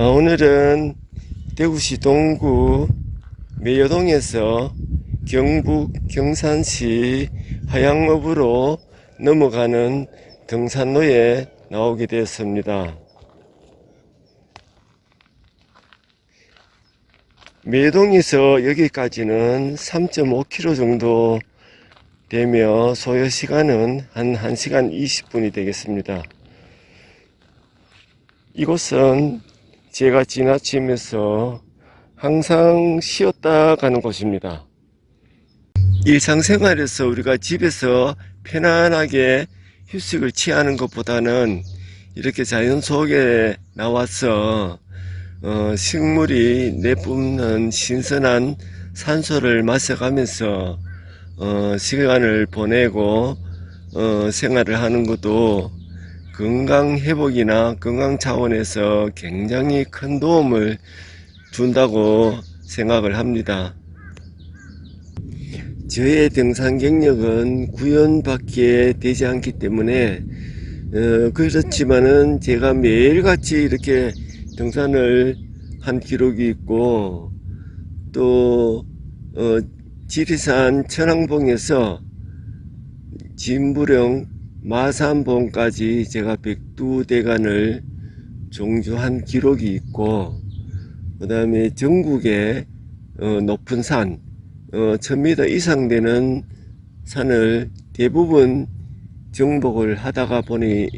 오늘은 대구시 동구 매여동에서 경북 경산시 하양읍으로 넘어가는 등산로에 나오게 되었습니다. 매여동에서 여기까지는 3.5km 정도 되며 소요 시간은 한 1시간 20분이 되겠습니다. 이곳은 제가 지나치면서 항상 쉬었다 가는 곳입니다. 일상생활에서 우리가 집에서 편안하게 휴식을 취하는 것보다는 이렇게 자연 속에 나와서 식물이 내뿜는 신선한 산소를 마셔가면서 시간을 보내고 생활을 하는 것도 건강 회복이나 건강 차원에서 굉장히 큰 도움을 준다고 생각을 합니다. 저의 등산 경력은 9년밖에 되지 않기 때문에 그렇지만은 제가 매일같이 이렇게 등산을 한 기록이 있고, 또 지리산 천왕봉에서 진부령 마산봉까지 제가 백두대간을 종주한 기록이 있고, 그 다음에 전국의 높은 산 1000m 이상 되는 산을 대부분 정복을 하다가 보니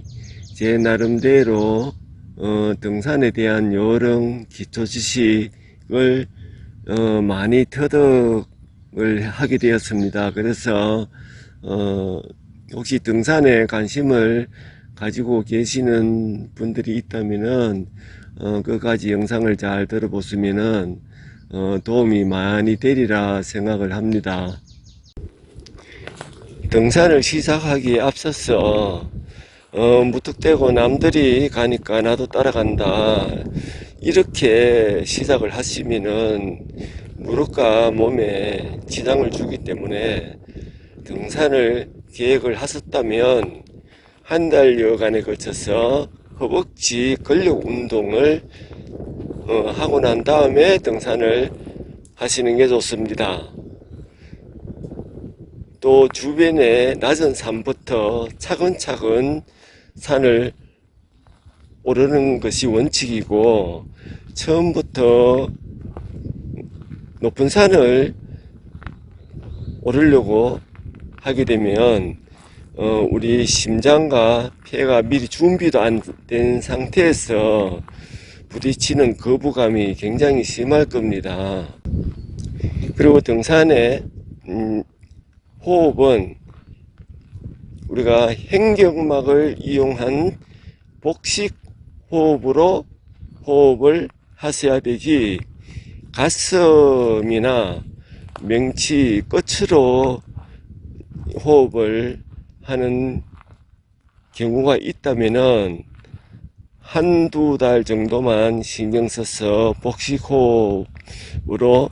제 나름대로 등산에 대한 요령 기초 지식을 많이 터득을 하게 되었습니다. 그래서 혹시 등산에 관심을 가지고 계시는 분들이 있다면은 끝까지 영상을 잘 들어보시면은 도움이 많이 되리라 생각을 합니다. 등산을 시작하기에 앞서서 무턱대고 남들이 가니까 나도 따라간다, 이렇게 시작을 하시면은 무릎과 몸에 지장을 주기 때문에 등산을 계획을 하셨다면 한 달여간에 걸쳐서 허벅지 근력 운동을 하고 난 다음에 등산을 하시는 게 좋습니다. 또 주변의 낮은 산부터 차근차근 산을 오르는 것이 원칙이고, 처음부터 높은 산을 오르려고 하게 되면 우리 심장과 폐가 미리 준비도 안 된 상태에서 부딪히는 거부감이 굉장히 심할 겁니다. 그리고 등산의 호흡은 우리가 횡격막을 이용한 복식 호흡으로 호흡을 하셔야 되지, 가슴이나 명치 끝으로 호흡을 하는 경우가 있다면은 한두 달 정도만 신경 써서 복식 호흡으로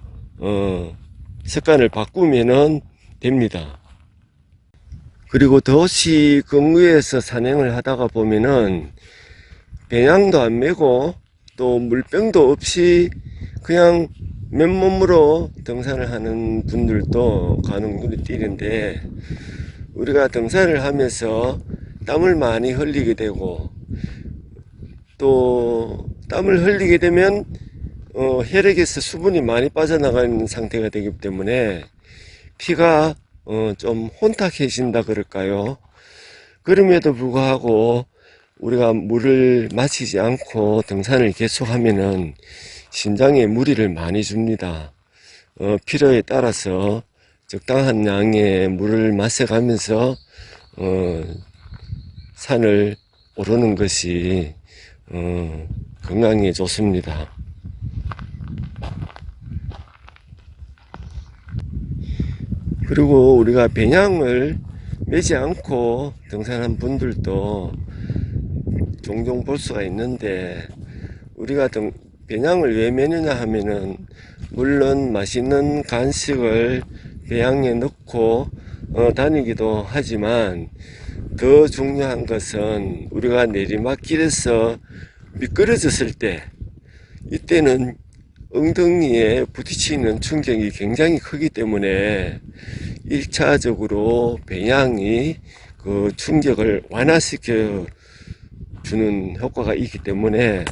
습관을 바꾸면은 됩니다. 그리고 도시 근교에서 산행을 하다가 보면은 배낭도 안 메고 또 물병도 없이 그냥 맨몸으로 등산을 하는 분들도 간혹 눈에 띄는데, 우리가 등산을 하면서 땀을 많이 흘리게 되고, 또 땀을 흘리게 되면 혈액에서 수분이 많이 빠져나가는 상태가 되기 때문에 피가 좀 혼탁해진다 그럴까요? 그럼에도 불구하고 우리가 물을 마시지 않고 등산을 계속하면은 심장에 무리를 많이 줍니다. 필요에 따라서 적당한 양의 물을 마셔가면서 산을 오르는 것이 건강에 좋습니다. 그리고 우리가 배낭을 메지 않고 등산한 분들도 종종 볼 수가 있는데, 우리가 배낭을 왜 메느냐 하면은, 물론 맛있는 간식을 배낭에 넣고 다니기도 하지만, 더 중요한 것은 우리가 내리막길에서 미끄러졌을 때 이때는 엉덩이에 부딪히는 충격이 굉장히 크기 때문에 1차적으로 배양이 그 충격을 완화시켜 주는 효과가 있기 때문에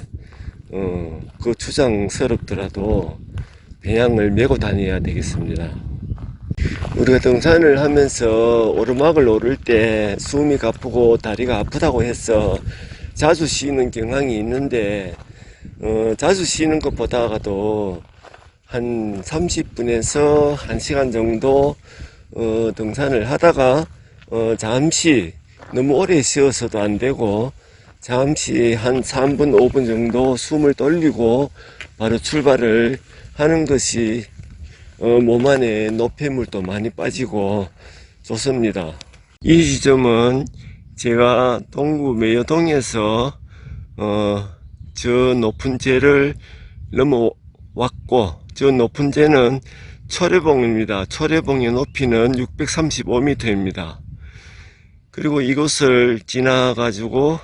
그 추장스럽더라도 배양을 메고 다녀야 되겠습니다. 우리가 등산을 하면서 오르막을 오를 때 숨이 가쁘고 다리가 아프다고 해서 자주 쉬는 경향이 있는데 자주 쉬는 것보다도 한 30분에서 1시간 정도 등산을 하다가 잠시 너무 오래 쉬어서도 안 되고 잠시 한 3분 5분 정도 숨을 돌리고 바로 출발을 하는 것이 몸 안에 노폐물도 많이 빠지고 좋습니다. 이 지점은 제가 동구 매여동에서 저 높은 제를 넘어왔고, 저 높은 제는 초래봉입니다. 초래봉의 높이는 635m입니다. 그리고 이곳을 지나 가지고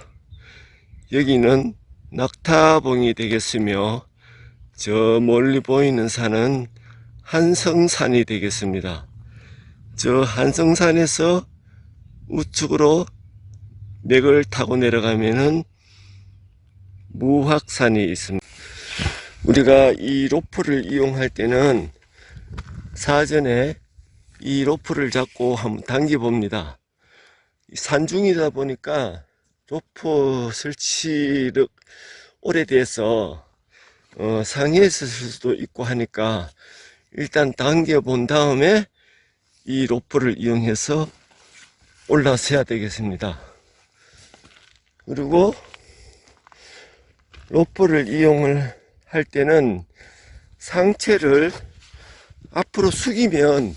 여기는 낙타봉이 되겠으며, 저 멀리 보이는 산은 한성산이 되겠습니다. 저 한성산에서 우측으로 맥을 타고 내려가면은 무학산이 있습니다. 우리가 이 로프를 이용할 때는 사전에 이 로프를 잡고 한번 당겨 봅니다. 산중이다 보니까 로프 설치를 오래돼서 상해했을 수도 있고 하니까 일단 당겨 본 다음에 이 로프를 이용해서 올라서야 되겠습니다. 그리고 로프를 이용을 할 때는 상체를 앞으로 숙이면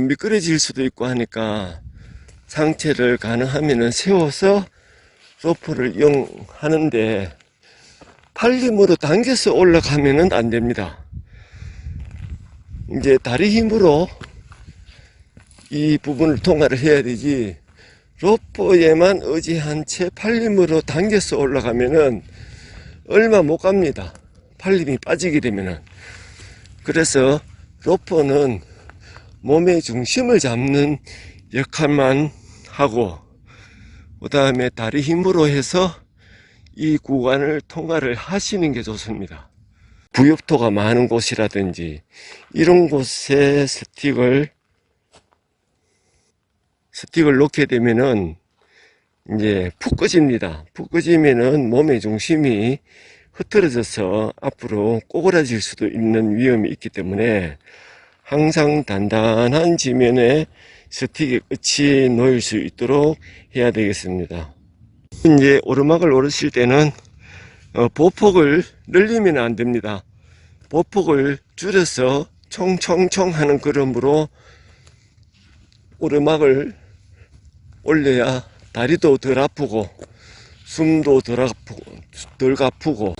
미끄러질 수도 있고 하니까 상체를 가능하면 세워서 로프를 이용하는데 팔힘으로 당겨서 올라가면은 안 됩니다. 이제 다리 힘으로 이 부분을 통과를 해야 되지, 로프에만 의지한 채 팔힘으로 당겨서 올라가면은 얼마 못 갑니다. 팔힘이 빠지게 되면은. 그래서 로프는 몸의 중심을 잡는 역할만 하고, 그 다음에 다리 힘으로 해서 이 구간을 통과를 하시는 게 좋습니다. 부엽토가 많은 곳이라든지 이런 곳에 스틱을 놓게 되면은 이제 푹 꺼집니다. 푹 꺼지면은 몸의 중심이 흐트러져서 앞으로 꼬그라질 수도 있는 위험이 있기 때문에 항상 단단한 지면에 스틱의 끝이 놓일 수 있도록 해야 되겠습니다. 이제 오르막을 오르실 때는 보폭을 늘리면 안 됩니다. 보폭을 줄여서 총총총 하는 걸음으로 오르막을 올려야 다리도 덜 아프고 숨도 덜 아프고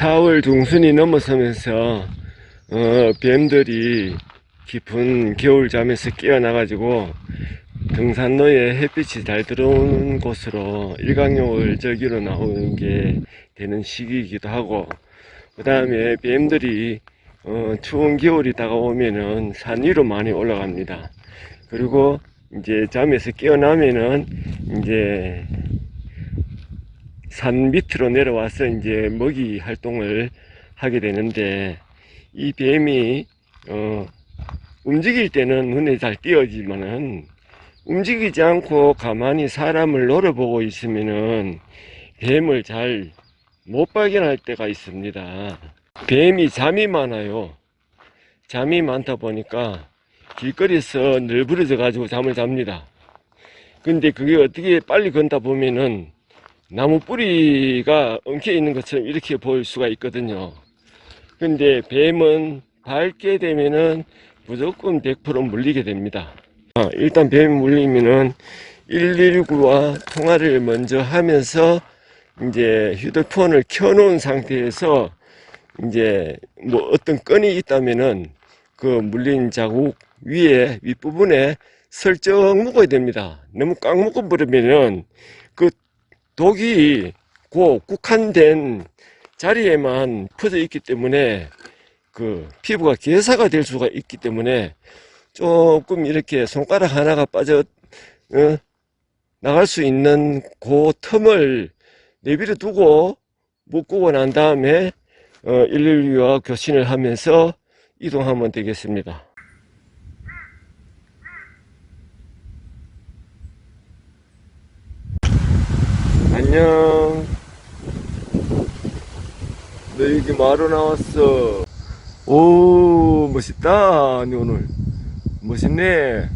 (4월) 중순이 넘어서면서 뱀들이 깊은 겨울잠에서 깨어나가지고 등산로에 햇빛이 잘 들어오는 곳으로 일광욕을 즐기러 나오는 게 되는 시기이기도 하고, 그 다음에 뱀들이 추운 겨울이 다가오면은 산 위로 많이 올라갑니다. 그리고 이제 잠에서 깨어나면은 이제 산 밑으로 내려와서 이제 먹이 활동을 하게 되는데, 이 뱀이 어, 움직일 때는 눈에 잘 띄어지만은 움직이지 않고 가만히 사람을 노려보고 있으면은 뱀을 잘 못 발견할 때가 있습니다. 뱀이 잠이 많아요. 잠이 많다 보니까 길거리에서 널브러져 가지고 잠을 잡니다. 근데 그게 어떻게 빨리 걷다 보면은 나무 뿌리가 엉켜 있는 것처럼 이렇게 보일 수가 있거든요. 근데 뱀은 밟게 되면은 무조건 100% 물리게 됩니다. 일단 뱀이 물리면은 119와 통화를 먼저 하면서 이제 휴대폰을 켜놓은 상태에서 이제 뭐 어떤 건이 있다면은 그 물린 자국 위에 윗부분에 설정 묶어야 됩니다. 너무 꽉 묶어버리면은 그 독이 그 국한된 자리에만 퍼져 있기 때문에 그 피부가 괴사가 될 수가 있기 때문에 조금 이렇게 손가락 하나가 빠져 나갈 수 있는 그 틈을 내비려 두고 묶고 난 다음에 112와 교신을 하면서 이동하면 되겠습니다. 안녕. 너 여기 마루 나왔어. 오, 멋있다. 너 오늘 멋있네.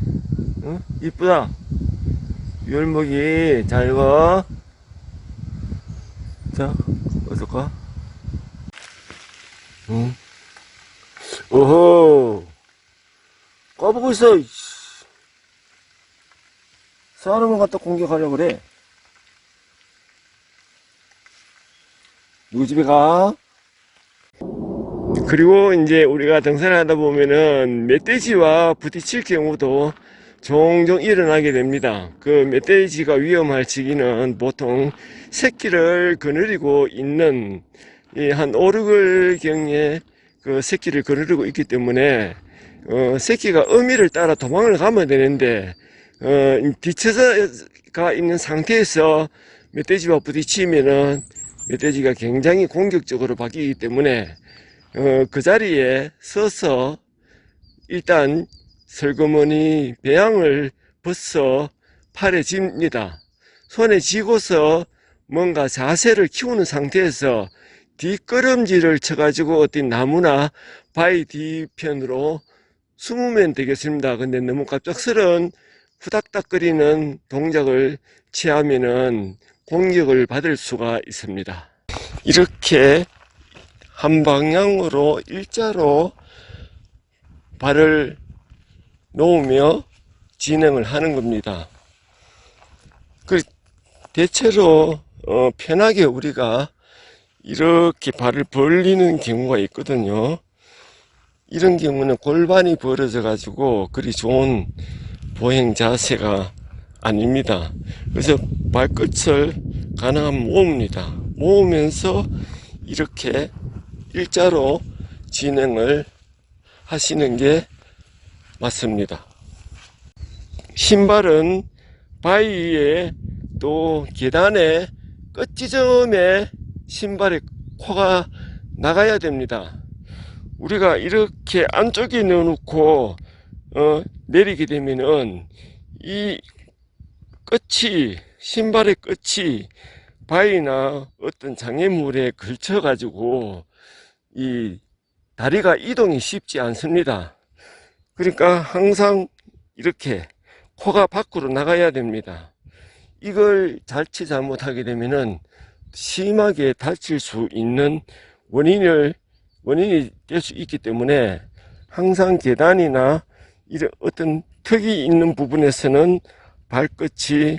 응? 이쁘다. 열목이 잘 가. 자, 어서 가. 응? 오호. 까보고 있어. 사람을 갖다 공격하려고 그래. 누구 집에 가? 그리고 이제 우리가 등산을 하다 보면은 멧돼지와 부딪힐 경우도 종종 일어나게 됩니다. 그 멧돼지가 위험할 시기는 보통 새끼를 거느리고 있는 한 5, 6월 경에 그 새끼를 거느리고 있기 때문에 새끼가 어미를 따라 도망을 가면 되는데 뒤쳐가 있는 상태에서 멧돼지와 부딪히면은 멧돼지가 굉장히 공격적으로 바뀌기 때문에 그 자리에 서서 일단 슬그머니 배양을 벗어 팔에 짚니다. 손에 쥐고서 뭔가 자세를 키우는 상태에서 뒷걸음질을 쳐가지고 어떤 나무나 바위 뒤편으로 숨으면 되겠습니다. 근데 너무 갑작스러운 후닥닥거리는 동작을 취하면은 공격을 받을 수가 있습니다. 이렇게 한 방향으로 일자로 발을 놓으며 진행을 하는 겁니다. 그 대체로 편하게 우리가 이렇게 발을 벌리는 경우가 있거든요. 이런 경우는 골반이 벌어져 가지고 그리 좋은 보행 자세가 아닙니다. 그래서 발끝을 가능하면 모읍니다. 모으면서 이렇게 일자로 진행을 하시는 게 맞습니다. 신발은 바위에 또 계단에 끝지점에 신발의 코가 나가야 됩니다. 우리가 이렇게 안쪽에 넣어놓고 내리게 되면은 이 끝이 신발의 끝이 바위나 어떤 장애물에 걸쳐 가지고 이 다리가 이동이 쉽지 않습니다. 그러니까 항상 이렇게 코가 밖으로 나가야 됩니다. 이걸 자칫 잘못하게 되면은 심하게 다칠 수 있는 원인이 될 수 있기 때문에 항상 계단이나 이런 어떤 턱이 있는 부분에서는 발끝이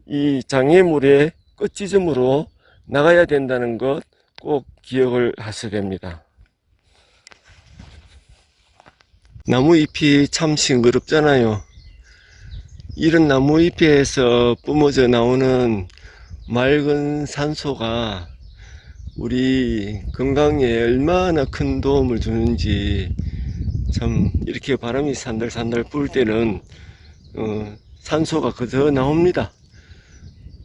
이 장애물의 끝지점으로 나가야 된다는 것 꼭 기억을 하셔야 됩니다. 나무 잎이 참 싱그럽잖아요. 이런 나무 잎에서 뿜어져 나오는 맑은 산소가 우리 건강에 얼마나 큰 도움을 주는지 참 이렇게 바람이 산들산들 불 때는 산소가 그저 나옵니다.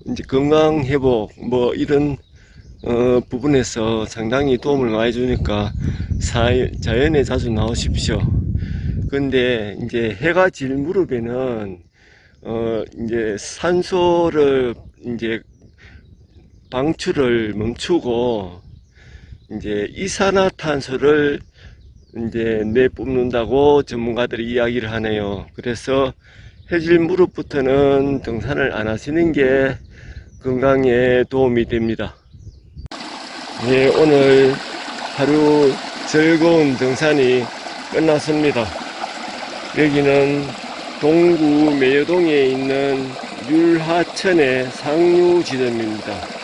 이제 건강 회복 뭐 이런 부분에서 상당히 도움을 많이 주니까 자연에 자주 나오십시오. 근데 이제 해가 질 무렵에는 이제 산소를 이제 방출을 멈추고 이제 이산화탄소를 이제 내뿜는다고 전문가들이 이야기를 하네요. 그래서 해질 무렵부터는 등산을 안 하시는 게 건강에 도움이 됩니다. 네, 오늘 하루 즐거운 등산이 끝났습니다. 여기는 동구 매여동에 있는 율하천의 상류 지점입니다.